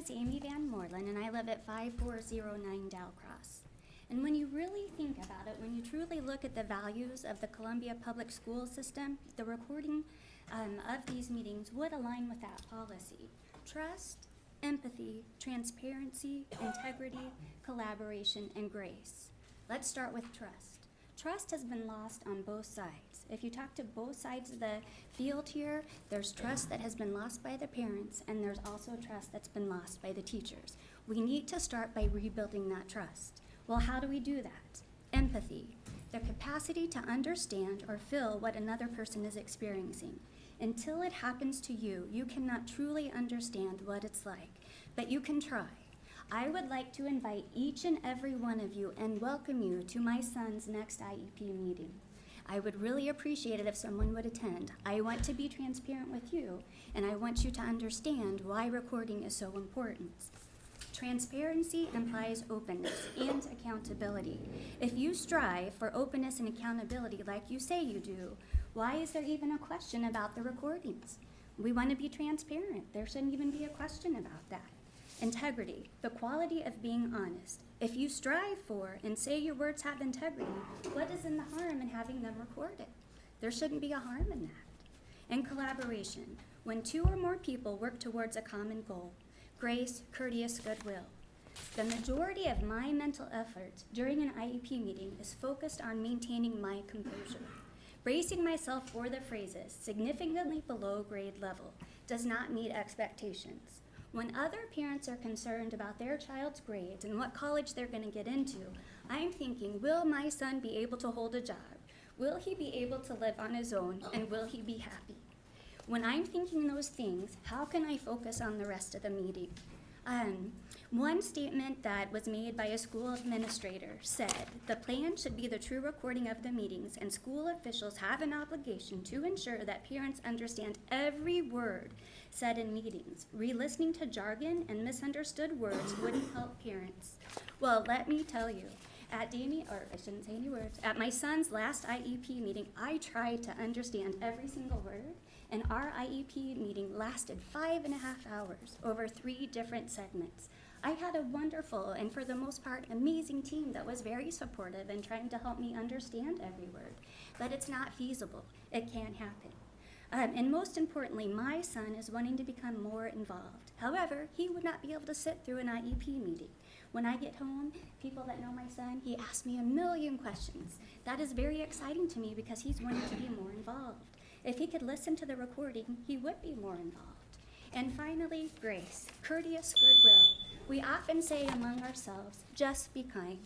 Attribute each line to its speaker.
Speaker 1: is Amy Van Moreland, and I live at 5409 Dalcross. And when you really think about it, when you truly look at the values of the Columbia public school system, the recording of these meetings would align with that policy. Trust, empathy, transparency, integrity, collaboration, and grace. Let's start with trust. Trust has been lost on both sides. If you talk to both sides of the field here, there's trust that has been lost by the parents, and there's also trust that's been lost by the teachers. We need to start by rebuilding that trust. Well, how do we do that? Empathy, the capacity to understand or feel what another person is experiencing. Until it happens to you, you cannot truly understand what it's like, but you can try. I would like to invite each and every one of you and welcome you to my son's next IEP meeting. I would really appreciate it if someone would attend. I want to be transparent with you, and I want you to understand why recording is so important. Transparency implies openness and accountability. If you strive for openness and accountability like you say you do, why is there even a question about the recordings? We want to be transparent. There shouldn't even be a question about that. Integrity, the quality of being honest. If you strive for and say your words have integrity, what is in the harm in having them recorded? There shouldn't be a harm in that. And collaboration, when two or more people work towards a common goal. Grace, courteous goodwill. The majority of my mental effort during an IEP meeting is focused on maintaining my composure. Bracing myself for the phrases, significantly below grade level, does not meet expectations. When other parents are concerned about their child's grades and what college they're going to get into, I'm thinking, will my son be able to hold a job? Will he be able to live on his own? And will he be happy? When I'm thinking those things, how can I focus on the rest of the meeting? One statement that was made by a school administrator said, the plan should be the true recording of the meetings, and school officials have an obligation to ensure that parents understand every word said in meetings. Re-listening to jargon and misunderstood words wouldn't help parents. Well, let me tell you, at at my son's last IEP meeting, I tried to understand every single word, and our IEP meeting lasted 5.5 hours over 3 different segments. I had a wonderful and, for the most part, amazing team that was very supportive and trying to help me understand every word. But it's not feasible. It can't happen. And most importantly, my son is wanting to become more involved. However, he would not be able to sit through an IEP meeting. When I get home, people that know my son, he asks me a million questions. That is very exciting to me because he's wanting to be more involved. If he could listen to the recording, he would be more involved. And finally, grace, courteous goodwill. We often say among ourselves, just be kind.